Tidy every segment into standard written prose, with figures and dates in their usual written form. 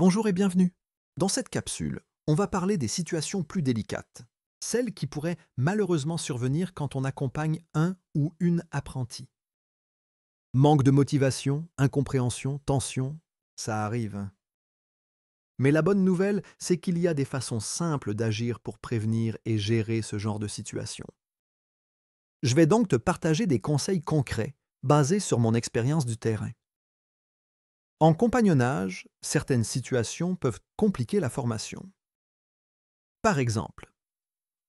Bonjour et bienvenue. Dans cette capsule, on va parler des situations plus délicates, celles qui pourraient malheureusement survenir quand on accompagne un ou une apprentie. Manque de motivation, incompréhension, tension, ça arrive. Mais la bonne nouvelle, c'est qu'il y a des façons simples d'agir pour prévenir et gérer ce genre de situation. Je vais donc te partager des conseils concrets basés sur mon expérience du terrain. En compagnonnage, certaines situations peuvent compliquer la formation. Par exemple,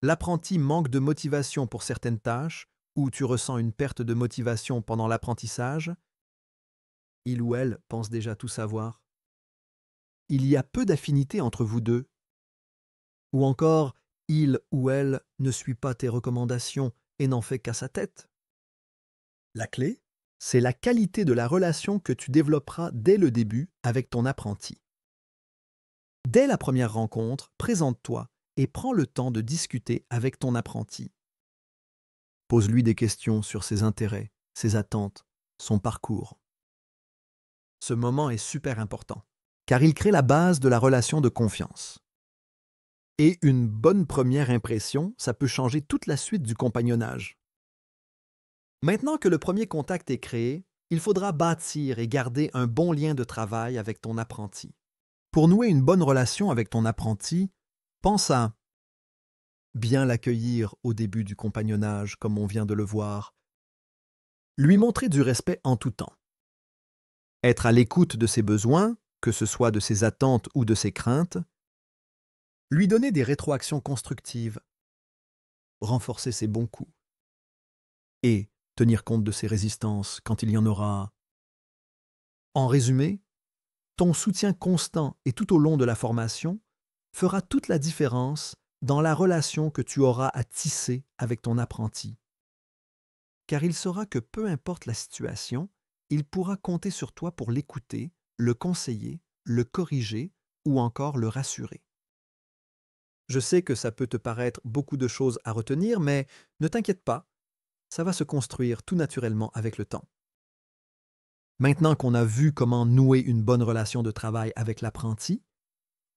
l'apprenti manque de motivation pour certaines tâches ou tu ressens une perte de motivation pendant l'apprentissage, il ou elle pense déjà tout savoir. Il y a peu d'affinité entre vous deux. Ou encore, il ou elle ne suit pas tes recommandations et n'en fait qu'à sa tête. La clé, c'est la qualité de la relation que tu développeras dès le début avec ton apprenti. Dès la première rencontre, présente-toi et prends le temps de discuter avec ton apprenti. Pose-lui des questions sur ses intérêts, ses attentes, son parcours. Ce moment est super important, car il crée la base de la relation de confiance. Et une bonne première impression, ça peut changer toute la suite du compagnonnage. Maintenant que le premier contact est créé, il faudra bâtir et garder un bon lien de travail avec ton apprenti. Pour nouer une bonne relation avec ton apprenti, pense à bien l'accueillir au début du compagnonnage, comme on vient de le voir, lui montrer du respect en tout temps, être à l'écoute de ses besoins, que ce soit de ses attentes ou de ses craintes, lui donner des rétroactions constructives, renforcer ses bons coups et tenir compte de ses résistances quand il y en aura. En résumé, ton soutien constant et tout au long de la formation fera toute la différence dans la relation que tu auras à tisser avec ton apprenti. Car il saura que peu importe la situation, il pourra compter sur toi pour l'écouter, le conseiller, le corriger ou encore le rassurer. Je sais que ça peut te paraître beaucoup de choses à retenir, mais ne t'inquiète pas, ça va se construire tout naturellement avec le temps. Maintenant qu'on a vu comment nouer une bonne relation de travail avec l'apprenti,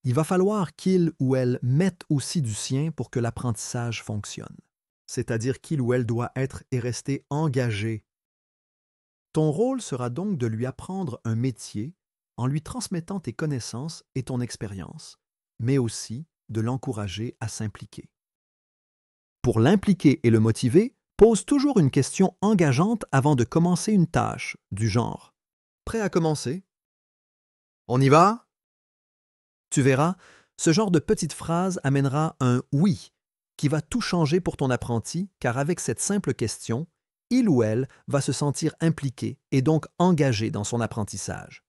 il va falloir qu'il ou elle mette aussi du sien pour que l'apprentissage fonctionne. C'est-à-dire qu'il ou elle doit être et rester engagé. Ton rôle sera donc de lui apprendre un métier en lui transmettant tes connaissances et ton expérience, mais aussi de l'encourager à s'impliquer. Pour l'impliquer et le motiver, pose toujours une question engageante avant de commencer une tâche, du genre « Prêt à commencer? On y va ?» Tu verras, ce genre de petite phrase amènera un oui qui va tout changer pour ton apprenti, car avec cette simple question, il ou elle va se sentir impliqué et donc engagé dans son apprentissage.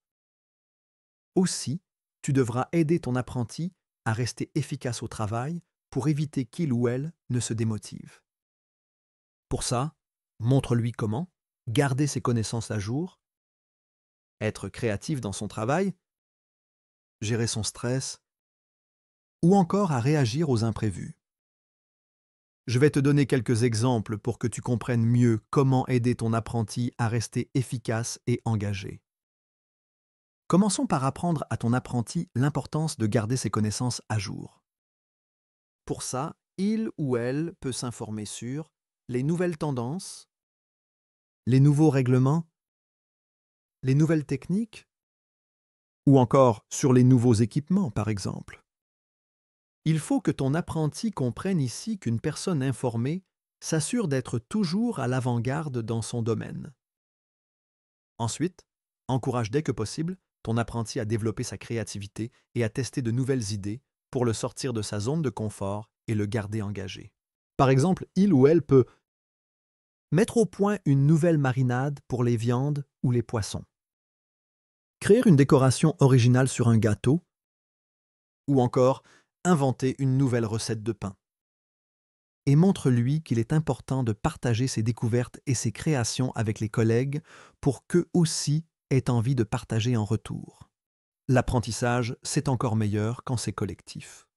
Aussi, tu devras aider ton apprenti à rester efficace au travail pour éviter qu'il ou elle ne se démotive. Pour ça, montre-lui comment garder ses connaissances à jour, être créatif dans son travail, gérer son stress ou encore à réagir aux imprévus. Je vais te donner quelques exemples pour que tu comprennes mieux comment aider ton apprenti à rester efficace et engagé. Commençons par apprendre à ton apprenti l'importance de garder ses connaissances à jour. Pour ça, il ou elle peut s'informer sur les nouvelles tendances, les nouveaux règlements, les nouvelles techniques, ou encore sur les nouveaux équipements, par exemple. Il faut que ton apprenti comprenne ici qu'une personne informée s'assure d'être toujours à l'avant-garde dans son domaine. Ensuite, encourage dès que possible ton apprenti à développer sa créativité et à tester de nouvelles idées pour le sortir de sa zone de confort et le garder engagé. Par exemple, il ou elle peut mettre au point une nouvelle marinade pour les viandes ou les poissons, créer une décoration originale sur un gâteau ou encore inventer une nouvelle recette de pain. Et montre-lui qu'il est important de partager ses découvertes et ses créations avec les collègues pour qu'eux aussi aient envie de partager en retour. L'apprentissage, c'est encore meilleur quand c'est collectif.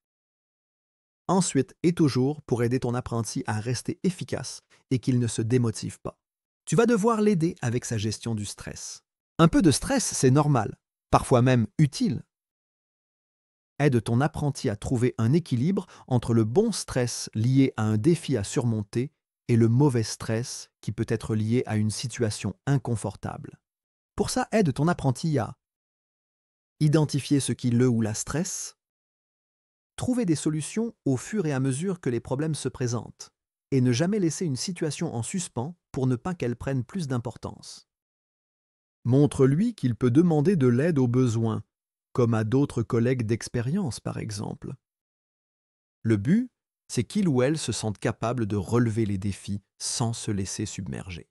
Ensuite et toujours, pour aider ton apprenti à rester efficace et qu'il ne se démotive pas, tu vas devoir l'aider avec sa gestion du stress. Un peu de stress, c'est normal, parfois même utile. Aide ton apprenti à trouver un équilibre entre le bon stress lié à un défi à surmonter et le mauvais stress qui peut être lié à une situation inconfortable. Pour ça, aide ton apprenti à identifier ce qui le ou la stresse, trouver des solutions au fur et à mesure que les problèmes se présentent, et ne jamais laisser une situation en suspens pour ne pas qu'elle prenne plus d'importance. Montre-lui qu'il peut demander de l'aide au besoin, comme à d'autres collègues d'expérience par exemple. Le but, c'est qu'il ou elle se sente capable de relever les défis sans se laisser submerger.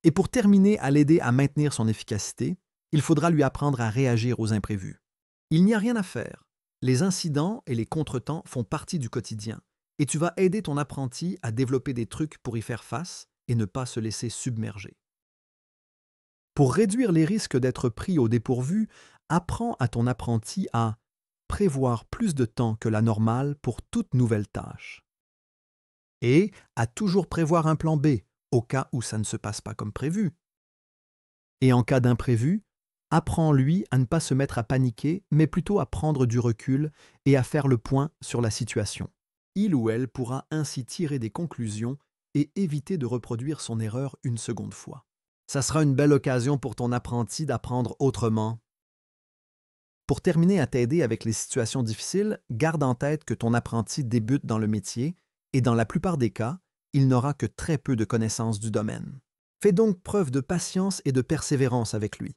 Et pour terminer à l'aider à maintenir son efficacité, il faudra lui apprendre à réagir aux imprévus. Il n'y a rien à faire. Les incidents et les contretemps font partie du quotidien, et tu vas aider ton apprenti à développer des trucs pour y faire face et ne pas se laisser submerger. Pour réduire les risques d'être pris au dépourvu, apprends à ton apprenti à prévoir plus de temps que la normale pour toute nouvelle tâche et à toujours prévoir un plan B au cas où ça ne se passe pas comme prévu. Et en cas d'imprévu, apprends-lui à ne pas se mettre à paniquer, mais plutôt à prendre du recul et à faire le point sur la situation. Il ou elle pourra ainsi tirer des conclusions et éviter de reproduire son erreur une seconde fois. Ça sera une belle occasion pour ton apprenti d'apprendre autrement. Pour terminer à t'aider avec les situations difficiles, garde en tête que ton apprenti débute dans le métier et dans la plupart des cas, il n'aura que très peu de connaissances du domaine. Fais donc preuve de patience et de persévérance avec lui.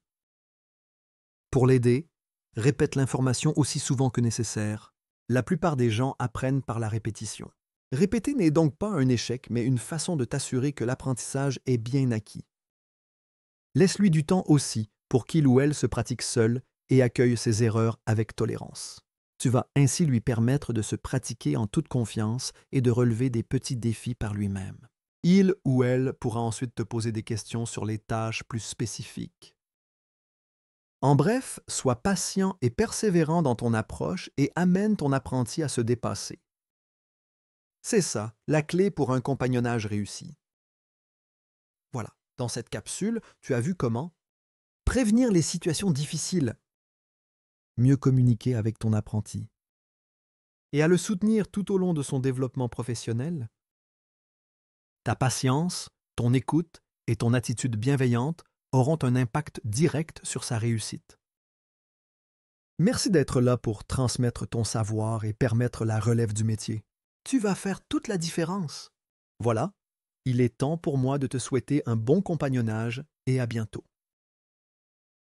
Pour l'aider, répète l'information aussi souvent que nécessaire. La plupart des gens apprennent par la répétition. Répéter n'est donc pas un échec, mais une façon de t'assurer que l'apprentissage est bien acquis. Laisse-lui du temps aussi pour qu'il ou elle se pratique seul et accueille ses erreurs avec tolérance. Tu vas ainsi lui permettre de se pratiquer en toute confiance et de relever des petits défis par lui-même. Il ou elle pourra ensuite te poser des questions sur les tâches plus spécifiques. En bref, sois patient et persévérant dans ton approche et amène ton apprenti à se dépasser. C'est ça, la clé pour un compagnonnage réussi. Voilà, dans cette capsule, tu as vu comment prévenir les situations difficiles, mieux communiquer avec ton apprenti, et à le soutenir tout au long de son développement professionnel. Ta patience, ton écoute et ton attitude bienveillante auront un impact direct sur sa réussite. Merci d'être là pour transmettre ton savoir et permettre la relève du métier. Tu vas faire toute la différence. Voilà, il est temps pour moi de te souhaiter un bon compagnonnage et à bientôt.